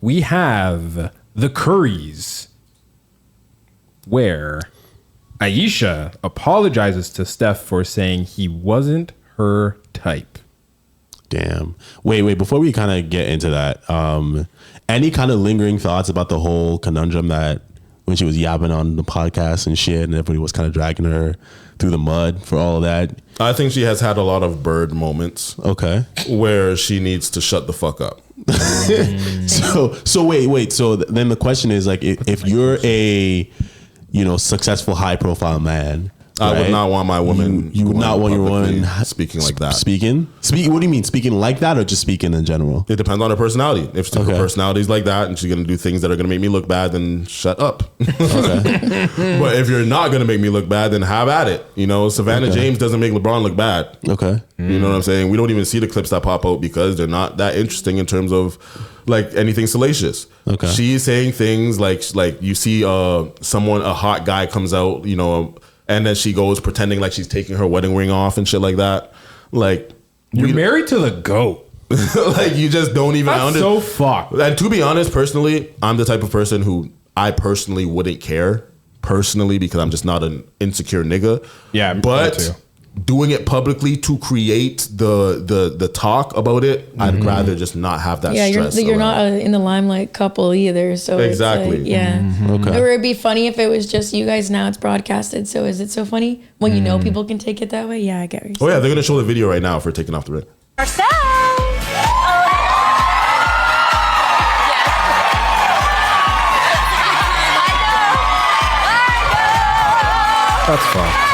we have the Currys, where Ayesha apologizes to Steph for saying he wasn't her type. Damn. Wait. Before we kind of get into that, any kind of lingering thoughts about the whole conundrum that when she was yapping on the podcast and shit, and everybody was kind of dragging her through the mud for all of that? I think she has had a lot of bird moments. Okay. Where she needs to shut the fuck up. So wait. So then the question is, like, if you're a, successful, high profile man, I would not want my woman. You would not want your woman speaking like that. Speaking. What do you mean? Speaking like that, or just speaking in general? It depends on her personality. If her personality is like that, and she's gonna do things that are gonna make me look bad, then shut up. Okay. But if you're not gonna make me look bad, then have at it. Savannah James doesn't make LeBron look bad. Okay. You know what I'm saying? We don't even see the clips that pop out because they're not that interesting in terms of like anything salacious. Okay. She's saying things like you see a hot guy comes out, and then she goes pretending like she's taking her wedding ring off and shit like that. Like, you're married to the GOAT. Like, you just don't even understand. So fucked. And to be honest, personally, I'm the type of person who I personally wouldn't care personally because I'm just not an insecure nigga. Yeah, but doing it publicly to create the talk about it, I'd rather just not have that stress. You're not in the limelight couple either. So exactly. It's like, Okay. Or it'd be funny if it was just you guys. Now it's broadcasted. So is it so funny when people can take it that way? Yeah, I get what you're saying. Oh yeah, they're gonna show the video right now for taking off the ring. Ourselves. That's fine.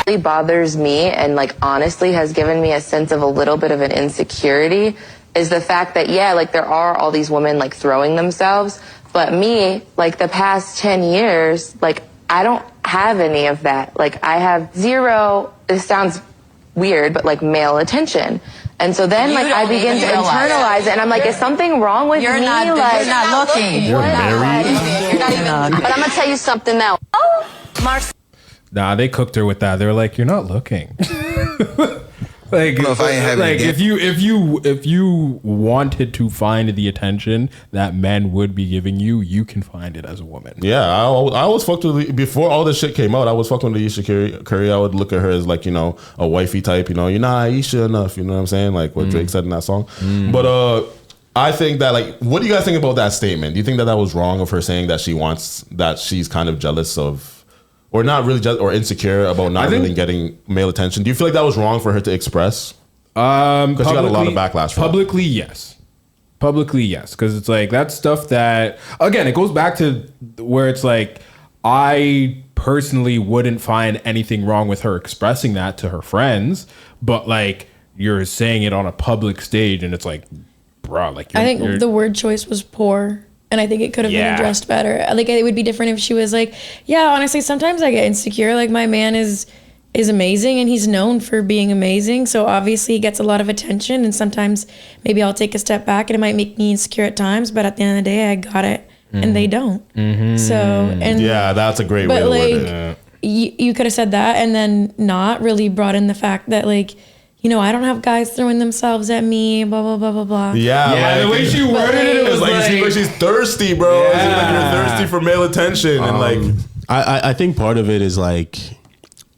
Really bothers me and like honestly has given me a sense of a little bit of an insecurity is the fact that there are all these women like throwing themselves, but me, like the past 10 years, like I don't have any of that. Like I have zero, this sounds weird, but like male attention. And so then I begin to internalize it and I'm like, is something wrong with me? You're not looking. You're married. You're not even, but I'm gonna tell you something now. Nah, they cooked her with that. They were like, "You're not looking." Like, if you wanted to find the attention that men would be giving you, you can find it as a woman. Yeah, I always fucked with before all this shit came out. I was fucking with Ayesha Curry. I would look at her as like a wifey type. You're not Ayesha enough. You know what I'm saying? Like what Drake said in that song. But I think that what do you guys think about that statement? Do you think that was wrong of her saying that she's kind of jealous of? Or not really or insecure about not really getting male attention. Do you feel like that was wrong for her to express? Because she got a lot of backlash for publicly, yes. Publicly, yes. Because it's like that's stuff that, again, it goes back to where it's like, I personally wouldn't find anything wrong with her expressing that to her friends, but like you're saying it on a public stage and it's like, bro, like I think the word choice was poor. And I think it could have been addressed better. Like it would be different if she was like, yeah, honestly, sometimes I get insecure. Like my man is amazing and he's known for being amazing. So obviously he gets a lot of attention and sometimes maybe I'll take a step back and it might make me insecure at times, but at the end of the day, I got it and they don't. So, and yeah, that's a great way to word it. You could have said that and then not really brought in the fact that like, I don't have guys throwing themselves at me, blah, blah, blah, blah, blah. Yeah, the way she worded it was like, seems like she's thirsty, bro. Yeah. It seems like you're thirsty for male attention. And like, I think part of it is like,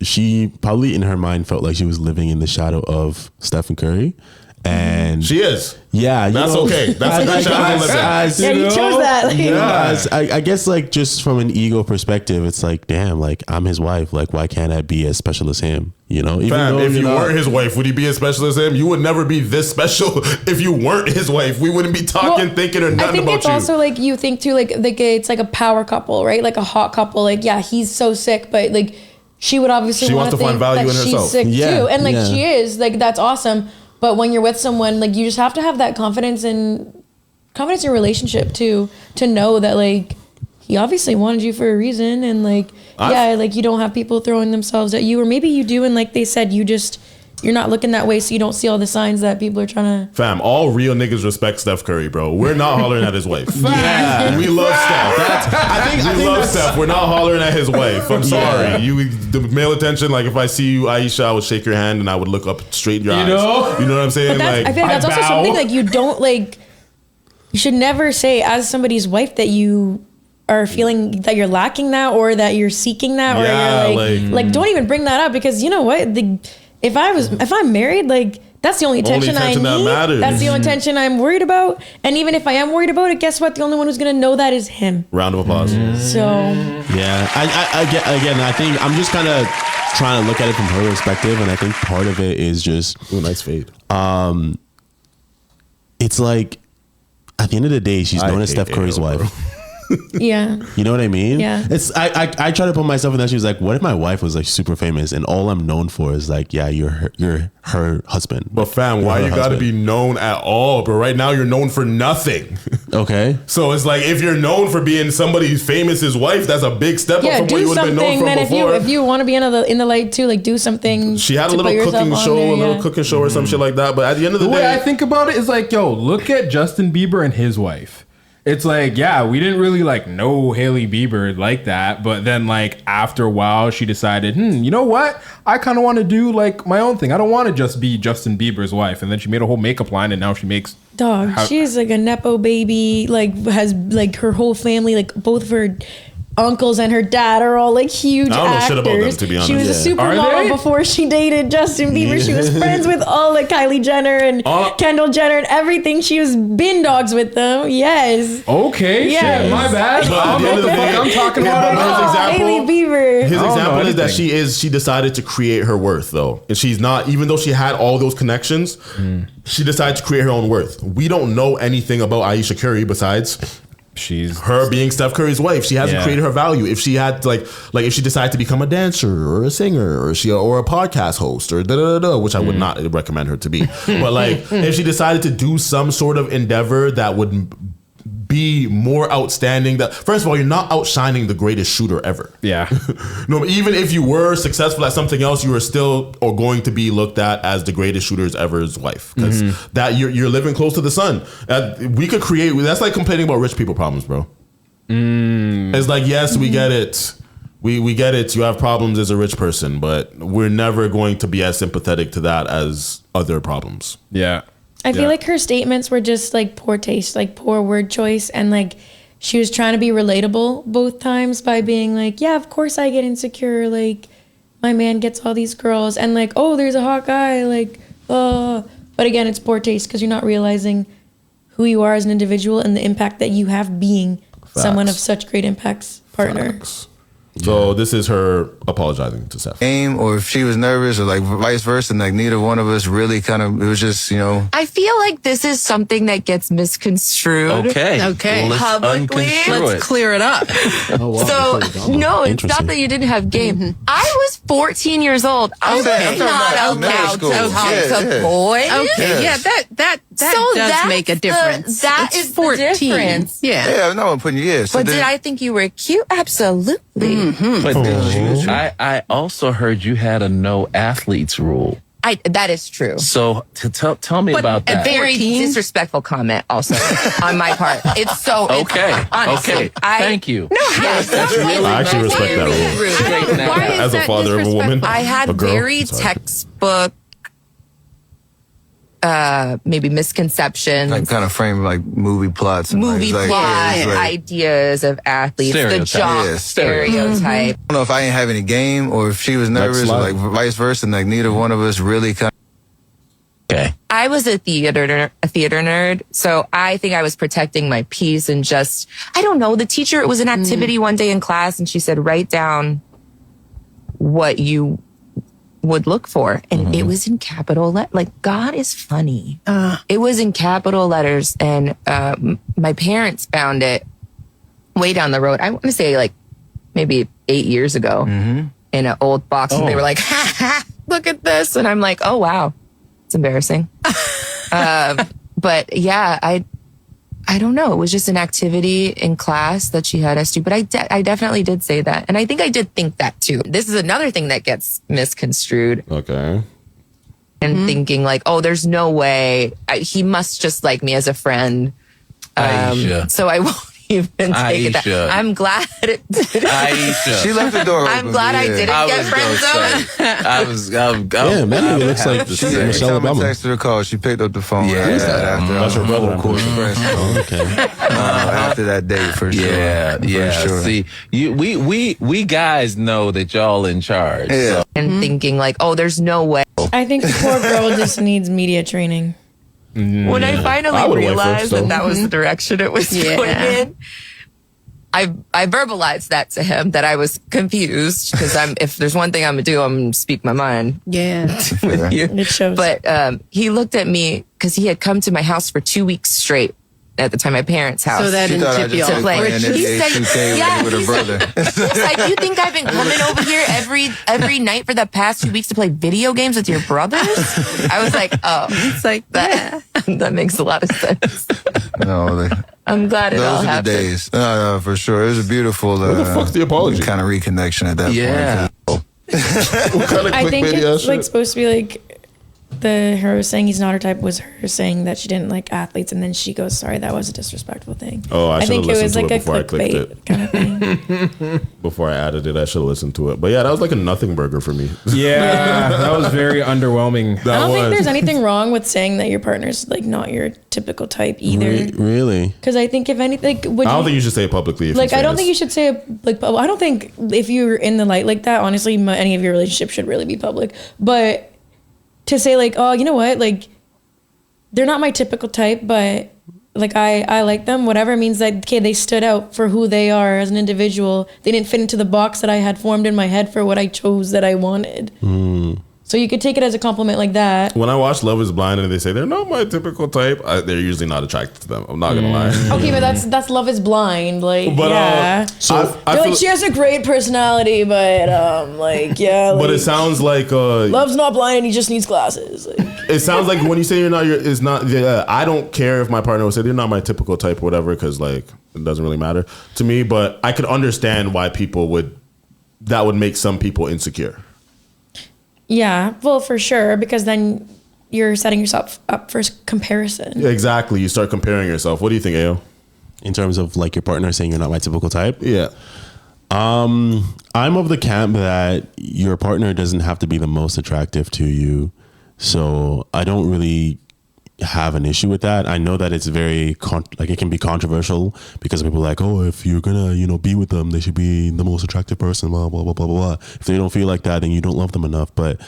she probably in her mind felt like she was living in the shadow of Stephen Curry. And she is. Yeah. That's okay. That's a good shadow to live in. You chose that. I guess like just from an ego perspective, it's like, damn, like I'm his wife. Like, why can't I be as special as him? Even Fam, though if you weren't his wife, would he be as special as him? You would never be this special if you weren't his wife. We wouldn't be talking, thinking, or nothing about you. I think it's also like you think too, like it's like a power couple, right? Like a hot couple. Like, yeah, he's so sick, but like she would obviously want to find value in herself. She's sick too, and like she is. Like that's awesome. But when you're with someone, like you just have to have that confidence in your relationship to know that like he obviously wanted you for a reason, and like like you don't have people throwing themselves at you, or maybe you do, and like they said, you're not looking that way, so you don't see all the signs that people are trying to. Fam, all real niggas respect Steph Curry, bro. We're not hollering at his wife. Yeah, we love Steph. I think love Steph. We're not hollering at his wife. I'm sorry. The male attention. Like if I see you, Ayesha, I would shake your hand and I would look up straight in your eyes. You know what I'm saying? But like I feel like that's also something like you don't like. you should never say as somebody's wife that you are feeling that you're lacking that or that you're seeking that or you're like don't even bring that up because you know what? If I'm married, like that's the only attention I need. That's the only attention I'm worried about. And even if I am worried about it, guess what? The only one who's gonna know that is him. Round of applause. So yeah, I think I'm just kind of trying to look at it from her perspective, and I think part of it is just nice fade. It's like at the end of the day, she's known as Steph Curry's wife. Yeah. You know what I mean? Yeah. It's I try to put myself in that. She was like, what if my wife was like super famous and all I'm known for is like, yeah, you're her husband. But fam, why you gotta be known at all? But right now you're known for nothing. Okay. So it's like if you're known for being somebody's famous wife, that's a big step up from what you would have been known from before. If you want to be in the light too, like do something. She had a little cooking show, or some shit like that. But at the end of the day, way I think about it is like, yo, look at Justin Bieber and his wife. It's like, yeah, we didn't really like know Hailey Bieber like that, but then like after a while she decided, you know what? I kind of want to do like my own thing. I don't want to just be Justin Bieber's wife. And then she made a whole makeup line and now she makes she's like a Nepo baby, like has like her whole family, like both of her uncles and her dad are all like huge actors. I don't know shit about them, to be honest. She was a supermodel before she dated Justin Bieber. Yeah. She was friends with all like Kylie Jenner and Kendall Jenner and everything. She was bin dogs with them. Yes. Okay. Yes. Shit, my bad. I'm talking about Hailey Bieber. His example is that she decided to create her worth though. And she's not, even though she had all those connections, she decided to create her own worth. We don't know anything about Ayesha Curry besides she's her being Steph Curry's wife. She hasn't created her value. If she had like if she decided to become a dancer or a singer or a podcast host or which I would not recommend her to be, but like if she decided to do some sort of endeavor that would be more outstanding, that first of all, you're not outshining the greatest shooter ever. Yeah. No, even if you were successful at something else, you are still or going to be looked at as the greatest shooters ever's wife, because that you're living close to the sun. We could create. That's like complaining about rich people problems, bro. It's like, yes, we get it. We get it. You have problems as a rich person, but we're never going to be as sympathetic to that as other problems. Yeah. I feel like her statements were just like poor taste, like poor word choice. And like she was trying to be relatable both times by being like, yeah, of course I get insecure. Like my man gets all these girls and like, oh, there's a hot guy. Like, but again, it's poor taste because you're not realizing who you are as an individual and the impact that you have being someone of such great impact's partner. So this is her apologizing to Steph. Or if she was nervous or like vice versa, and like neither one of us really it was just, I feel like this is something that gets misconstrued. Okay. Well, publicly. Let's clear it up. So, no, it's not that you didn't have game. I was 14 years old. I was not allowed to talk to boys. Okay. Yeah, that does make a difference. That is 14. The difference. Yeah, no one putting you in. But did I think you were cute? Absolutely. But I also heard you had a no athletes rule. That is true. So tell me about that. A very disrespectful comment also on my part. It's so okay. Honestly, okay. Thank you. No, yes, that's really. I actually respect that rule. Why is as a father of a woman, I had very textbook. Maybe misconceptions, like kind of frame like movie plots, ideas of athletes, the jock stereotype. I don't know if I didn't have any game or if she was nervous or like vice versa, and like neither one of us really kind of. Okay. I was a theater nerd, so I think I was protecting my peace and just, I don't know, the teacher, it was an activity one day in class and she said, write down what you would look for, and it was in capital like God is funny. It was in capital letters, and my parents found it way down the road. I want to say like maybe 8 years ago in an old box, and they were like, ha, ha, look at this, and I'm like, oh wow, it's embarrassing. But yeah, I don't know. It was just an activity in class that she had us do. But I definitely did say that. And I think I did think that too. This is another thing that gets misconstrued. Okay. And thinking like, oh, there's no way. He must just like me as a friend. So I won't even take it. Ayesha. I'm glad it didn't. Ayesha. She left the door open. I'm glad I didn't get friend zoned. I was. Yeah, man, it looks like Every Michelle time I Obama. texted her call, she picked up the phone. Yeah. After That's her brother. Of course, Okay. after that date, for sure. Yeah, yeah. For sure. See, we guys know that y'all in charge. Yeah. So. And thinking like, oh, there's no way. I think the poor girl just needs media training. When I I finally would've went realized first, though. that was the direction it was going in, I verbalized that to him, that I was confused, because if there's one thing I'm gonna do, I'm gonna speak my mind. Yeah. With you. It shows. But he looked at me because he had come to my house for 2 weeks straight. At the time, my parents' house. So that She didn't thought I tip you just off. was play. playing He NBA said- 2K yeah, with her he brother. He's like, you think I've been coming over here every night for the past 2 weeks to play video games with your brothers? I was like, oh, It's like, that that makes a lot of sense. No, I'm glad it all those are the happened. days. For sure. It was a beautiful What the fuck's the apology? kind of reconnection at that Yeah. point. What kind of I think clickbaity it's ass like shit? supposed to be like her saying he's not her type was her saying that she didn't like athletes, and then she goes, "Sorry, that was a disrespectful thing." Oh, I think should've it was listened like to a it before I clicked clickbait kind of thing. Before I added it, I should have listened to it. But yeah, that was like a nothing burger for me. Yeah, that was very underwhelming. I don't think there's anything wrong with saying that your partner's like not your typical type either. Really? Because I think if anything, like, I don't think you should say it publicly. If like you're I don't famous. think you should say it, like I don't think if you're in the light like that, honestly, any of your relationships should really be public. But to say like, oh, you know what, like they're not my typical type, but like I like them, whatever, means that okay, they stood out for who they are as an individual. They didn't fit into the box that I had formed in my head for what I chose that I wanted. So you could take it as a compliment like that. When I watch Love Is Blind and they say they're not my typical type, they're usually not attracted to them. I'm not gonna lie. Okay, but that's Love Is Blind, like But yeah. so I They're feel, like, she has a great personality, but like yeah. Like, but it sounds like Love's not blind and he just needs glasses. Like, it sounds like when you say you're not your, it's not. Yeah, I don't care if my partner would say they're not my typical type or whatever, because like it doesn't really matter to me. But I could understand why people would. That would make some people insecure. yeah, well, for sure, because then you're setting yourself up for comparison. Yeah, exactly. You start comparing yourself. What do you think, Ayo? In terms of like your partner saying you're not my typical type? Yeah. I'm of the camp that your partner doesn't have to be the most attractive to you. So I don't really have an issue with that. I know that it's very it can be controversial because people are like, oh, if you're gonna be with them, they should be the most attractive person, blah blah blah blah blah. If they don't feel like that, then you don't love them enough. But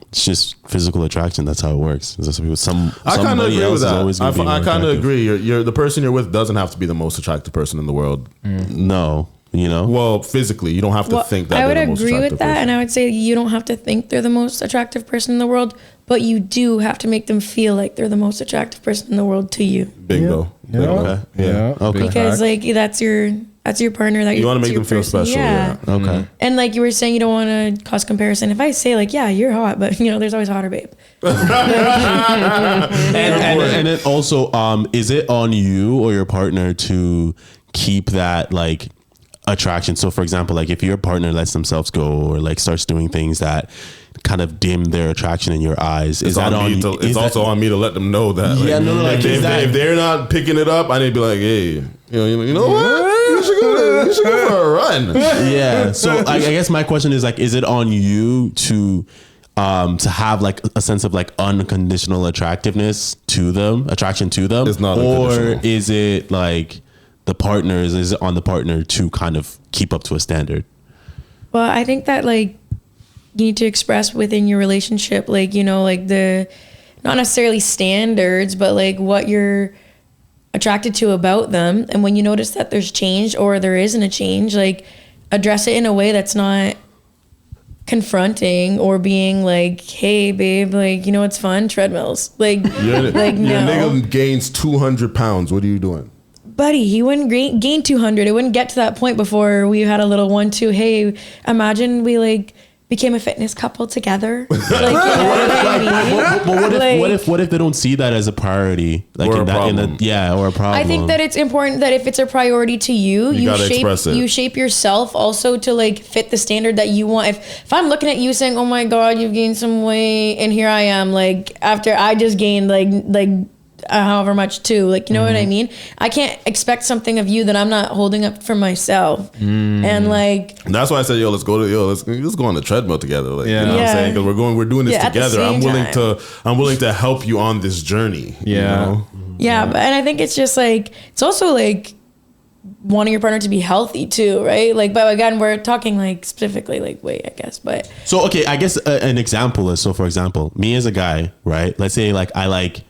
it's just physical attraction. That's how it works. It's just I kind of agree with that. I kind of agree. You're You're the person you're with doesn't have to be the most attractive person in the world. no, Well, physically, you don't have to think that. I would they're the most agree with attractive that, person. and I would say you don't have to think they're the most attractive person in the world, but you do have to make them feel like they're the most attractive person in the world to you. Bingo. Yeah. Bingo. Okay. Yeah. Okay. Because like that's your partner that You want to make your them feel person. special. Yeah. Yeah. Okay. And like you were saying, you don't want to cause comparison. If I say like, yeah, you're hot, but there's always hotter, babe. And then also, is it on you or your partner to keep that like attraction? So for example, like if your partner lets themselves go or like starts doing things that kind of dim their attraction in your eyes, is that on you? It's also on me to let them know that. Yeah, no, like, if they're not picking it up, I need to be like, hey, you know what? You should go for a run. Yeah. So I guess my question is like, is it on you to have like a sense of like unconditional attraction to them? It's not or unconditional. is it like is it on the partner to kind of keep up to a standard? Well, I think that like you need to express within your relationship, like, like the, not necessarily standards, but like what you're attracted to about them. And when you notice that there's change or there isn't a change, like address it in a way that's not confronting or being like, hey babe, like, it's fun, treadmills. Like, Your like no. nigga gains 200 pounds. What are you doing? Buddy, he wouldn't gain 200. It wouldn't get to that point before we had a little 1-2. Hey, imagine we like became a fitness couple together. Like, what if they don't see that as a priority, like Or in a that, problem. or a problem? I think that it's important that if it's a priority to you, You gotta express it. you shape yourself also to like fit the standard that you want. If I'm looking at you saying, "Oh my God, you've gained some weight," and here I am, like after I just gained like however much too. Like, you know what I mean? I can't expect something of you that I'm not holding up for myself. And like, that's why I said, let's go on the treadmill together. Like, you know what I'm Yeah. saying? Because we're doing this Yeah, at the together. same I'm willing to help you on this journey. Yeah. You know? yeah, but, and I think it's just like, it's also like wanting your partner to be healthy too, right? Like, but again, we're talking like specifically like weight, I guess. But So, okay, I guess an example is, so for example, me as a guy, right? Let's say like I like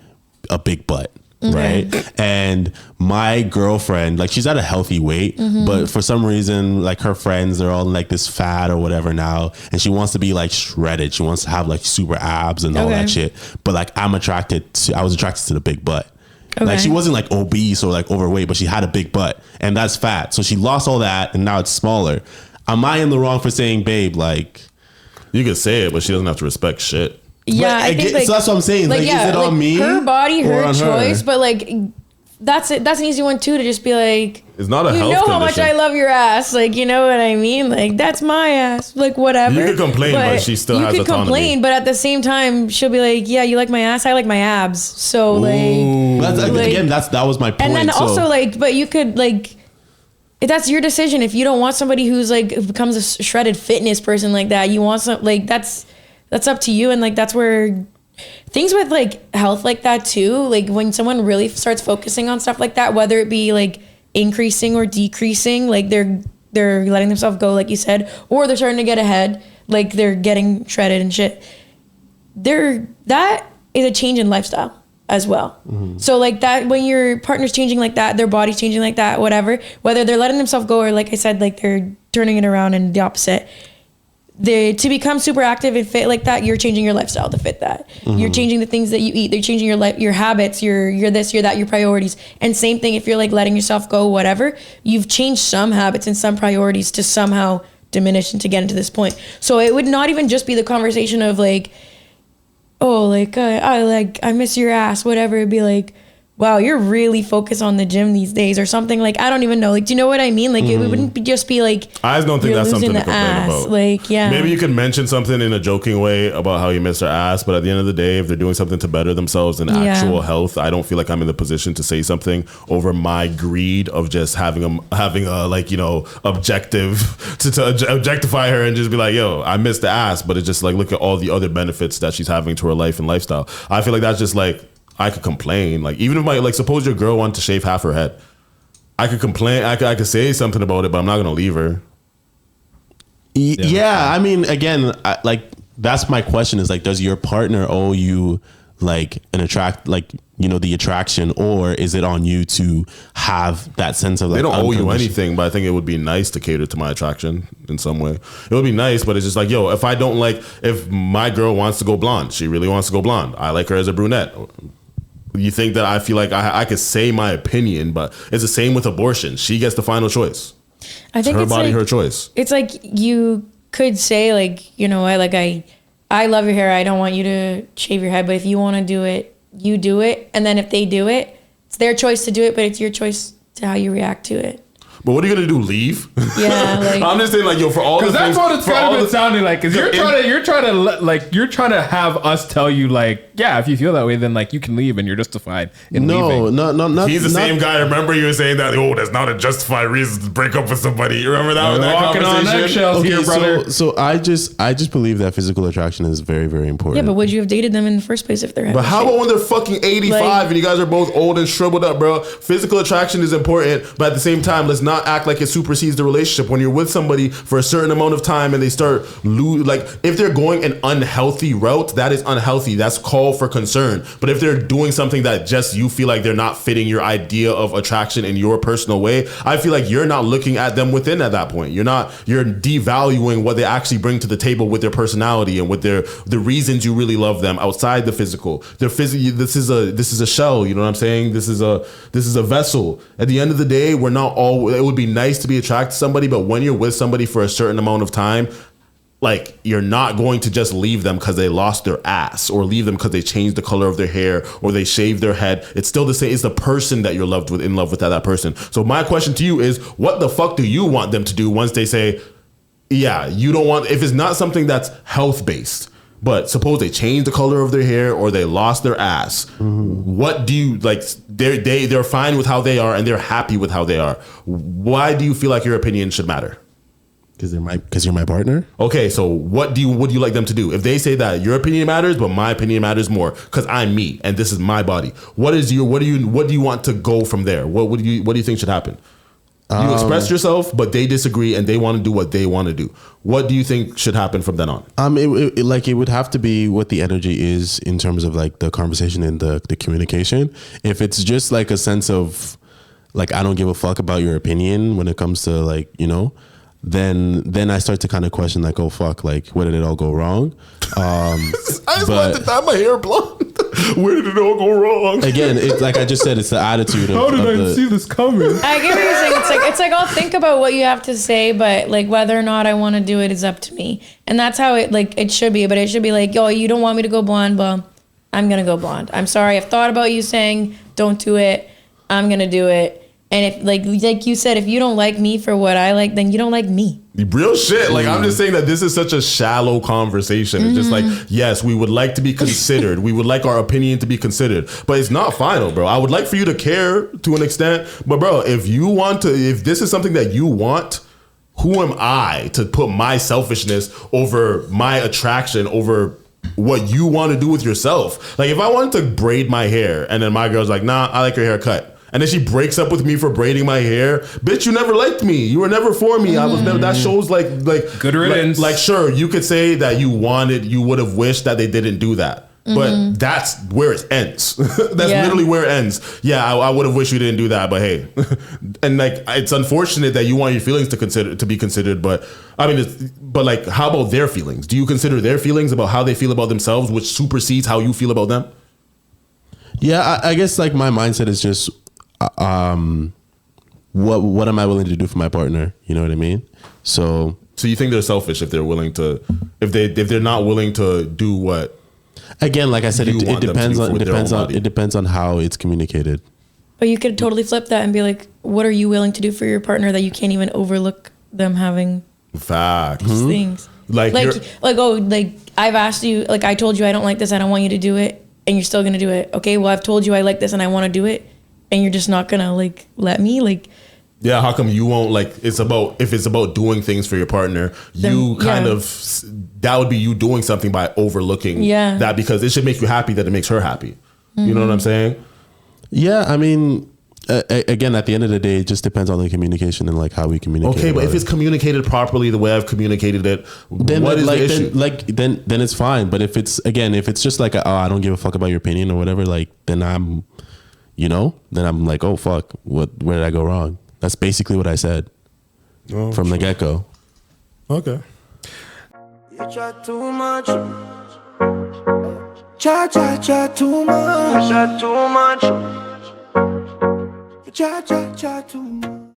a big butt, right? And my girlfriend, like she's at a healthy weight, but for some reason, like her friends, they're all like this fat or whatever now. And she wants to be like shredded. She wants to have like super abs and all that shit. But like I was attracted to the big butt. Like she wasn't like obese or like overweight, but she had a big butt and that's fat. So she lost all that and now it's smaller. Am I in the wrong for saying, babe, like... You could say it, but she doesn't have to respect shit. yeah, I think like, so that's what I'm saying. Like, is it like, on me? Her body, or her on choice. her? But like, that's it. That's an easy one too, to just be like, It's not a you health know how much condition. I love your ass. Like, you know what I mean? Like, that's my ass. Like, whatever. You could complain, but she still has You could autonomy. complain, but at the same time, she'll be like, yeah, you like my ass? I like my abs. So, like... That's, like- again, that was my point. And then so- also, like, but you could, like... That's your decision. If you don't want somebody who's, like, who becomes a shredded fitness person like that, you want some... Like, that's up to you. And, like, that's where... Things with, like, health like that, too. Like, when someone really starts focusing on stuff like that, whether it be, like, increasing or decreasing, like, they're letting themselves go, like you said, or they're starting to get ahead, like, they're getting shredded and shit. That is a change in lifestyle as well. So, like, that, when your partner's changing like that, their body's changing like that, whatever, whether they're letting themselves go or, like I said, like, they're turning it around and the opposite, to become super active and fit like that, you're changing your lifestyle to fit that. You're changing the things that you eat. They're changing your life, your habits, your this, your that, your priorities. And same thing, if you're like letting yourself go, whatever, you've changed some habits and some priorities to somehow diminish and to get into this point. So it would not even just be the conversation of like, oh, like I miss your ass, whatever. It'd be like, wow, you're really focused on the gym these days or something. Like, I don't even know. Like, do you know what I mean? Like, it wouldn't just be like, I don't think you're that's something losing to the complain ass. about. Like, yeah. Maybe you could mention something in a joking way about how you miss their ass, but at the end of the day, if they're doing something to better themselves in actual health, I don't feel like I'm in the position to say something over my greed of just having a like, you know, objective to objectify her and just be like, yo, I miss the ass, but it's just like, look at all the other benefits that she's having to her life and lifestyle. I feel like that's just like, I could complain. Like, even if like, suppose your girl wanted to shave half her head, I could complain. I could say something about it, but I'm not gonna leave her. Yeah, I mean, again, like that's my question is like, does your partner owe you like the attraction, or is it on you to have that sense of like, they don't owe you anything, but I think it would be nice to cater to my attraction in some way. It would be nice, but it's just like, yo, if my girl wants to go blonde, she really wants to go blonde. I like her as a brunette. You think that I feel like I could say my opinion, but it's the same with abortion. She gets the final choice. I think Her it's body, like, her choice. It's like you could say like, you know, I love your hair. I don't want you to shave your head, but if you want to do it, you do it. And then if they do it, it's their choice to do it, but it's your choice to how you react to it. But what are you gonna do? Leave? Yeah, like, I'm just saying, like, yo, for all the Because that's things, what it's for all kind of the- sounding like. Because you're trying to have us tell you like, yeah, if you feel that way, then like you can leave and you're justified in leaving. No. He's the same guy. Remember, you were saying that, oh, that's not a justified reason to break up with somebody. You remember that? We're that walking on conversation? eggshells here, brother. So I just believe that physical attraction is very, very important. yeah, but would you have dated them in the first place if they're But how about when they're fucking 85 Like- and you guys are both old and shriveled up, bro? Physical attraction is important, but at the same time, let's not act like it supersedes the relationship. When you're with somebody for a certain amount of time and they start if they're going an unhealthy route, that is unhealthy. That's call for concern. But if they're doing something that just you feel like they're not fitting your idea of attraction in your personal way, I feel like you're not looking at them within at that point. You're devaluing what they actually bring to the table with their personality and with the reasons you really love them outside the physical. This is a shell, you know what I'm saying? This is a vessel. At the end of the day, it would be nice to be attracted to somebody, but when you're with somebody for a certain amount of time, like, you're not going to just leave them because they lost their ass, or leave them because they changed the color of their hair, or they shaved their head. It's still the same. It's the person that you're in love with that person. So my question to you is, what the fuck do you want them to do once they say, yeah, you don't want, if it's not something that's health based, But suppose they change the color of their hair or they lost their ass. What do you like? They're fine with how they are and they're happy with how they are. Why do you feel like your opinion should matter? Because you're my partner. Okay, so what do you like them to do? If they say that your opinion matters, but my opinion matters more because I'm me and this is my body. What do you want to go from there? What do you think should happen? You express yourself, but they disagree and they want to do what they want to do. What do you think should happen from then on? It would have to be what the energy is in terms of like the conversation and the communication. If it's just like a sense of like, I don't give a fuck about your opinion when it comes to like, then I start to kind of question like, oh fuck, like where did it all go wrong? I just wanted to dye my hair blonde. Where did it all go wrong? Again, it's like I just said, it's the attitude. How did I see this coming? I get what you're saying. It's like I'll think about what you have to say, but like whether or not I want to do it is up to me, and that's how it should be. But it should be like, yo, you don't want me to go blonde, well, I'm gonna go blonde. I'm sorry, I've thought about you saying don't do it. I'm gonna do it. And if like you said, if you don't like me for what I like, then you don't like me. Real shit. Like I'm just saying that this is such a shallow conversation. It's just like, yes, we would like to be considered. We would like our opinion to be considered, but it's not final, bro. I would like for you to care to an extent, but bro, if this is something that you want, who am I to put my selfishness over my attraction over what you want to do with yourself? Like if I wanted to braid my hair and then my girl's like, nah, I like your hair cut. And then she breaks up with me for braiding my hair. Bitch, you never liked me. You were never for me. I was never. That shows like good riddance. Like sure, you could say that you would have wished that they didn't do that. But that's where it ends. That's literally where it ends. Yeah, I would have wished you didn't do that, but hey. And like it's unfortunate that you want your feelings to be considered, but I mean but like how about their feelings? Do you consider their feelings about how they feel about themselves, which supersedes how you feel about them? Yeah, I guess like my mindset is just what am I willing to do for my partner? You know what I mean? So you think they're selfish if they're willing to, if they're not willing to do what? Again, like I said, it depends on how it's communicated. But you could totally flip that and be like, what are you willing to do for your partner that you can't even overlook them having facts things? Like I've asked you, like I told you I don't like this, I don't want you to do it, and you're still gonna do it. Okay, well I've told you I like this and I want to do it, and you're just not gonna like let me like. Yeah, how come you won't like? If it's about doing things for your partner, that would be you doing something by overlooking that, because it should make you happy that it makes her happy. You know what I'm saying? Yeah, I mean, again, at the end of the day, it just depends on the communication and like how we communicate. Okay, but if it's communicated properly the way I've communicated it, then what is the issue? Then it's fine. But if it's just like I don't give a fuck about your opinion or whatever, like then I'm like, oh fuck, where did I go wrong? That's basically what I said from the get-go. Okay. You chat too much. Chat too much. Chat too much. Chat too much.